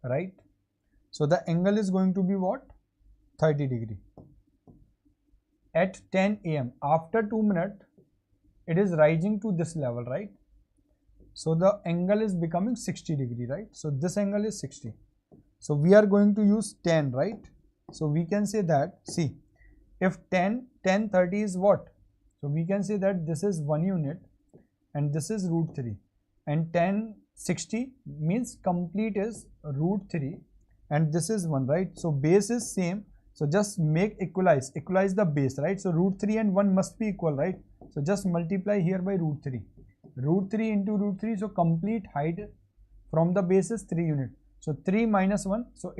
right? So the angle is going to be what? 30 degree. At 10 am, after 2 minutes, it is rising to this level, right? So the angle is becoming 60 degree, right? So this angle is 60. So we are going to use 10, right? So we can say that, see, if 1030 is what? So we can say that this is 1 unit and this is √3, and 1060 means complete is √3 and this is 1, right? So base is same. So just make equalize the base, right? So √3 and 1 must be equal, right? So just multiply here by √3. √3 into √3, so complete height from the base is 3 unit. So 3 minus 1, so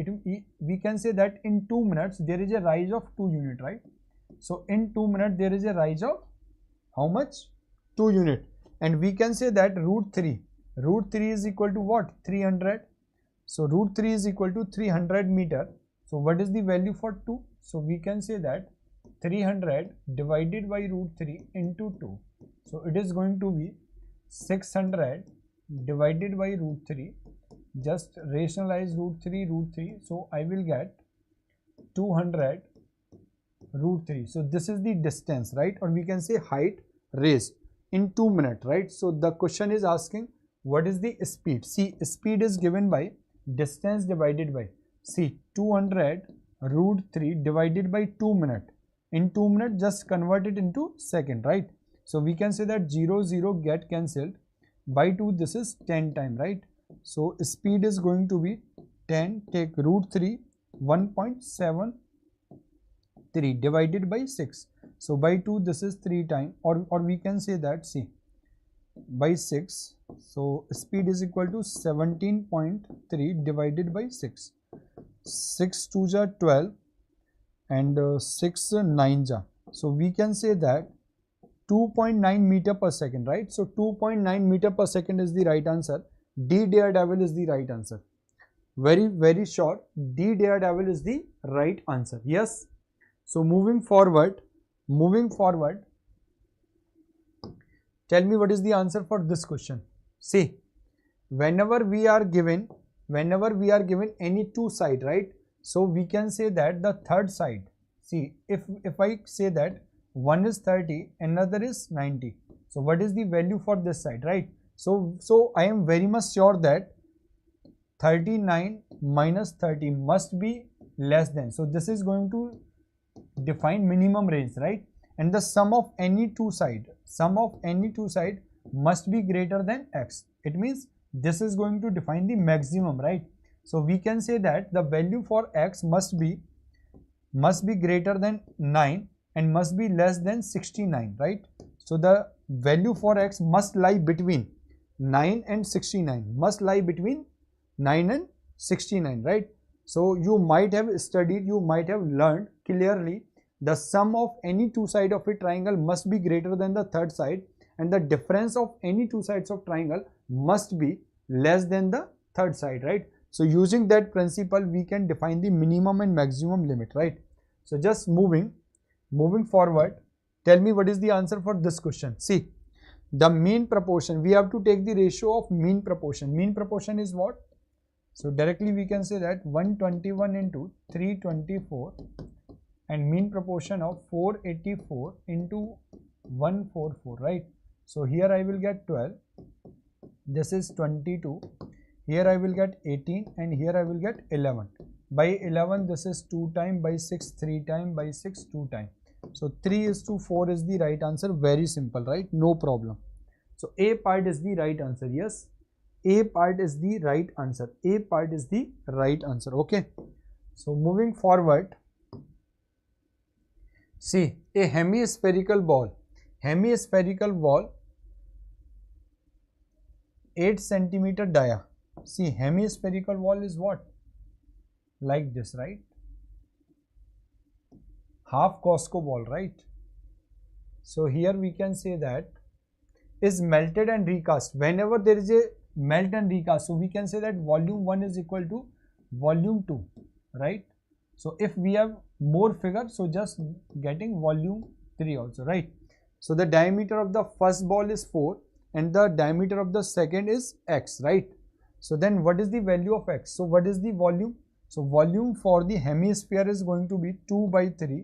we can say that in 2 minutes there is a rise of 2 unit, right? So in 2 minutes there is a rise of how much? 2 unit. And we can say that √3 is equal to what? 300. So √3 is equal to 300 meter. So what is the value for 2? So we can say that 300 divided by √3 into 2. So it is going to be 600 divided by √3. Just rationalize √3. So I will get 200 root 3. So this is the distance, right? Or we can say height raised in 2 minutes, right? So the question is asking what is the speed. See, speed is given by distance divided by, see, 200 root 3 divided by 2 minutes. In 2 minutes, just convert it into second, right? So we can say that 0 0 get cancelled, by 2 this is 10 time, right? So speed is going to be 10, take root 3, 1.73 divided by 6. So by 2 this is 3 time, or we can say that, see, by 6. So speed is equal to 17.3 divided by 6. 6 2 ja 12 and 6 9 ja. So we can say that 2.9 meter per second, right? So 2.9 meter per second is the right answer. D Daredevil is the right answer. Very short, D Daredevil is the right answer. Yes. So moving forward, tell me what is the answer for this question. See, whenever we are given any two side, right? So we can say that the third side, see, if I say that one is 30, another is 90. So what is the value for this side, right? So I am very much sure that 39 minus 30 must be less than. So this is going to define minimum range, right? And the sum of any two side must be greater than x. It means this is going to define the maximum, right? So we can say that the value for x must be greater than 9 and must be less than 69, right? So the value for x must lie between 9 and 69, must lie between 9 and 69, right? So you might have studied, you might have learned clearly, the sum of any two sides of a triangle must be greater than the third side, and the difference of any two sides of triangle must be less than the third side, right? So using that principle, we can define the minimum and maximum limit, right? So just moving forward, tell me what is the answer for this question. See, the mean proportion, we have to take the ratio of mean proportion. Mean proportion is what? So directly we can say that 121 into 324 and mean proportion of 484 into 144, right? So here I will get 12, this is 22, here I will get 18, and here I will get 11. By 11 this is 2 time, by 6 3 time, by 6 2 time. So 3:4 is the right answer. Very simple, right? No problem. So A part is the right answer. Yes, A part is the right answer. A part is the right answer. Okay. So moving forward, see, a hemispherical ball, 8 centimeter dia. See, hemispherical ball is what? Like this, right? Half Costco ball, right? So here we can say that is melted and recast. Whenever there is a melt and recast, so we can say that volume 1 is equal to volume 2, right? So if we have more figure, so just getting volume 3 also, right? So the diameter of the first ball is 4 and the diameter of the second is x, right? So then what is the value of x? So what is the volume? So volume for the hemisphere is going to be 2 by 3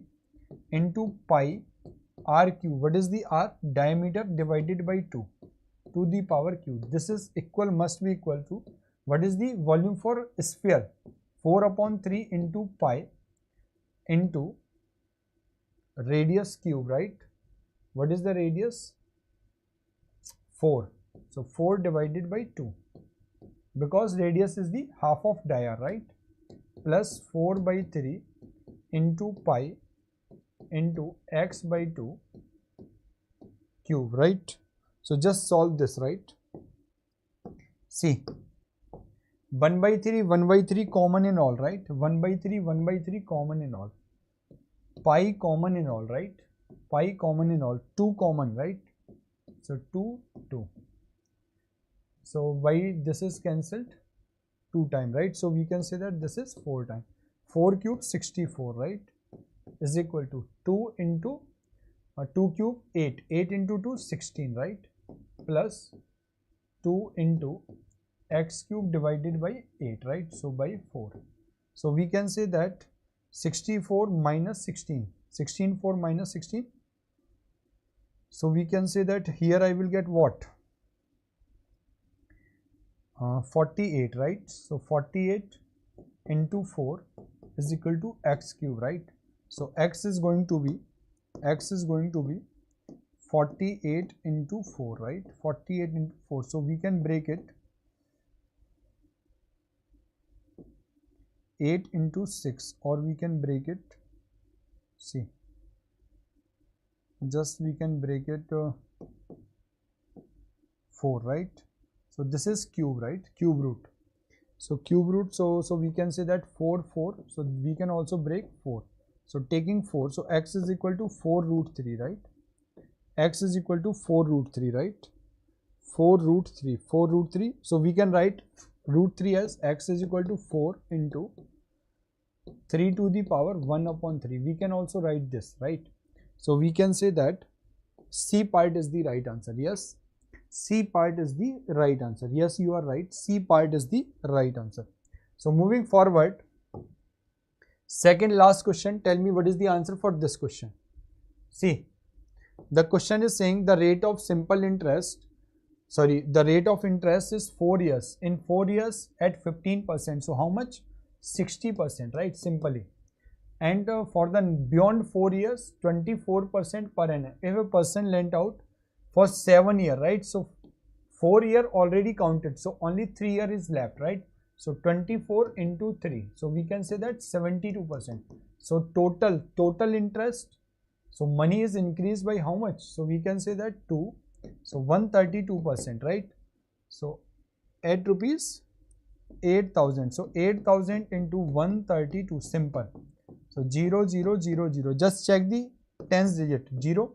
into pi r cube. What is the r? Diameter divided by 2 to the power cube. This is equal, must be equal to, what is the volume for sphere? 4/3 into pi into radius cube, right? What is the radius? 4. So 4 divided by 2, because radius is the half of dia, right? Plus 4 by 3 into pi into x by 2 cube, right? So just solve this, right? See, 1 by 3 common in all, right? 1 by 3 common in all. Pi common in all, right? Pi common in all. 2 common, right? So 2, 2. So why this is cancelled? 2 time, right? So we can say that this is 4 time. 4 cube 64, right? Is equal to 2 into 2 cube 8. 8 into 2 16, right? Plus 2 into x cube divided by 8, right? So by 4. So we can say that 64 minus 16. 16 4 minus 16. So we can say that here I will get what? 48, right? So 48 into 4 is equal to x cube, right? So x is going to be 48 into 4, right? 48 into 4. So we can break it 8 into 6, or we can break it, see, just we can break it 4, right? So this is cube, right? Cube root. So cube root, so we can say that 4 4. So we can also break 4. So taking 4, so x is equal to 4 root 3, right? X is equal to 4 root 3, right? 4 root 3, 4 root 3. So we can write root 3 as x is equal to 4 into 3 to the power 1 upon 3. We can also write this, right? So we can say that C part is the right answer. Yes, C part is the right answer. Yes, you are right. C part is the right answer. So moving forward, second last question. Tell me what is the answer for this question. See, the question is saying the rate of simple interest, the rate of interest is 4 years. In 4 years at 15%. So how much? 60%, right? Simply. And for the beyond 4 years, 24% per annum. If a person lent out for 7 years, right? So 4 year already counted. So only 3 year is left, right? So 24 into 3. So we can say that 72%. So total interest. So money is increased by how much? So we can say that 2. So 132%, right? So 8 rupees, 8,000. So 8,000 into 132, simple. So 0 0 0 0. Just check the tens digit. 0,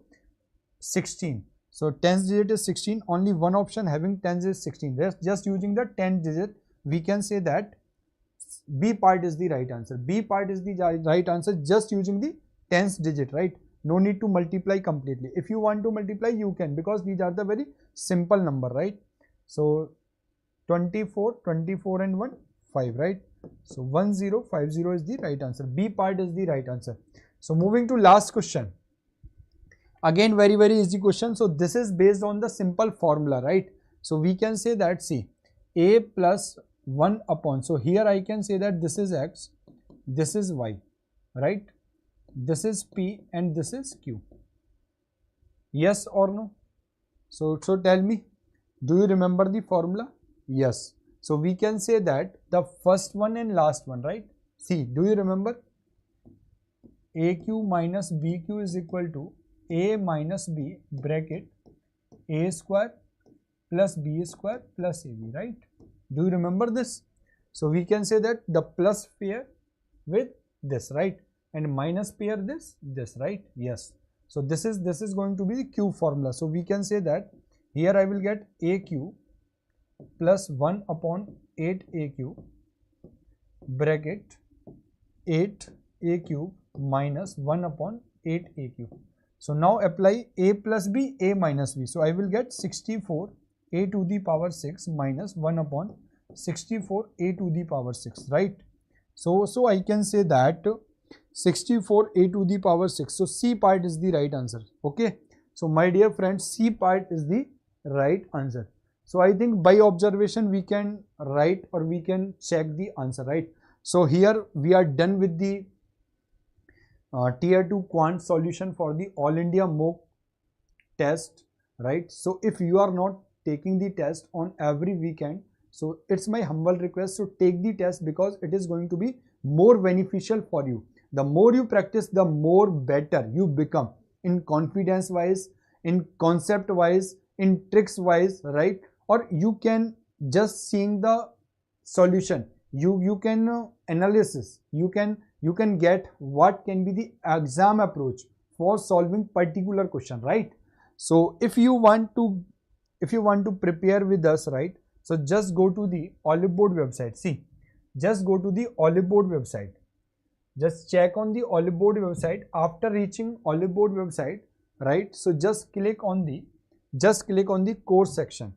16. So tens digit is 16. Only one option having tens is 16. Just using the 10 digit, we can say that B part is the right answer. B part is the right answer just using the tens digit, right? No need to multiply completely. If you want to multiply, you can, because these are the very simple number, right? So 24 and 1, 5, right? So 1050 is the right answer. B part is the right answer. So moving to last question. Again, very easy question. So this is based on the simple formula, right? So we can say that, see, a plus 1 upon, so here I can say that this is x, this is y, right? This is p and this is q. Yes or no? So tell me, do you remember the formula? Yes. So we can say that the first one and last one, right? See, do you remember? AQ minus BQ is equal to A minus B bracket A square plus B square plus AB, right? Do you remember this? So we can say that the plus pair with this, right? And minus pair this, right? Yes. So this is going to be the Q formula. So we can say that here I will get AQ plus 1 upon 8AQ bracket 8AQ minus 1 upon 8AQ. So now apply A plus B, A minus B. So I will get 64 A to the power 6 minus 1 upon 64 A to the power 6, right? So I can say that 64 A to the power 6. So C part is the right answer. Okay. So my dear friends, C part is the right answer. So I think by observation we can write or we can check the answer, right? So here we are done with the tier 2 quant solution for the all India mock test, right? So if you are not taking the test on every weekend, so it's my humble request to take the test, because it is going to be more beneficial for you. The more you practice, the more better you become in confidence wise, in concept wise, in tricks wise, right? Or you can just seeing the solution, you can analysis, you can get what can be the exam approach for solving particular question, right? So if you want to prepare with us, right? So just go to the Oliveboard website. See, just go to the Oliveboard website. Just check on the Oliveboard website. After reaching Oliveboard website, right? So just click on the course section.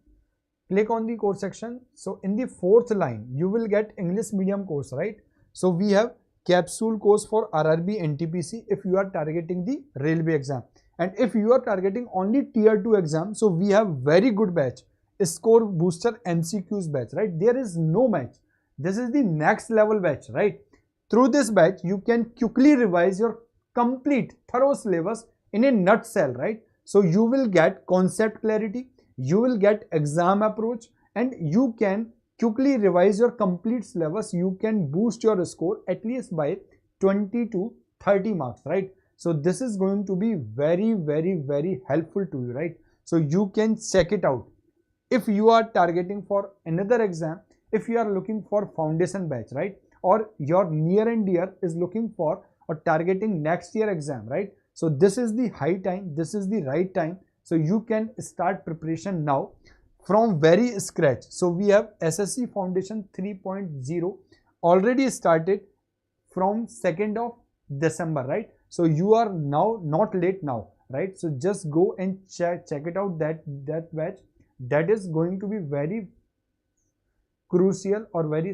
Click on the course section. So in the 4th line, you will get English medium course, right? So we have capsule course for RRB NTPC if you are targeting the railway exam. And if you are targeting only tier 2 exam, so we have very good batch, score booster MCQs batch, right? There is no match. This is the next level batch, right? Through this batch, you can quickly revise your complete thorough syllabus in a nutshell, right? So you will get concept clarity, you will get exam approach, and you can quickly revise your complete syllabus. You can boost your score at least by 20 to 30 marks, right? So this is going to be very, very, very helpful to you, right? So you can check it out. If you are targeting for another exam, if you are looking for foundation batch, right? Or your near and dear is looking for or targeting next year exam, right? So this is the high time, this is the right time. So you can start preparation now from very scratch. So we have SSC Foundation 3.0 already started from 2nd of December, right? So you are now not late now, right? So just go and check it out, that batch. That is going to be very crucial or very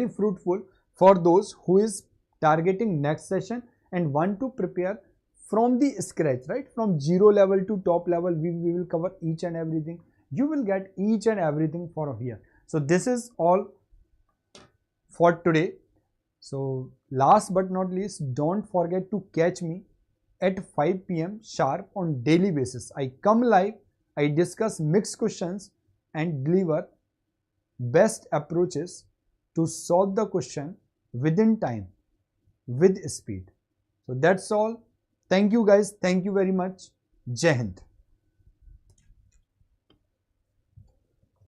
fruitful for those who is targeting next session and want to prepare from the scratch, right? From 0 level to top level, we will cover each and everything. You will get each and everything for here. So this is all for today. So last but not least, don't forget to catch me at 5 p.m. sharp on daily basis. I come live, I discuss mixed questions and deliver best approaches to solve the question within time, with speed. So that's all. Thank you guys. Thank you very much. Jai Hind.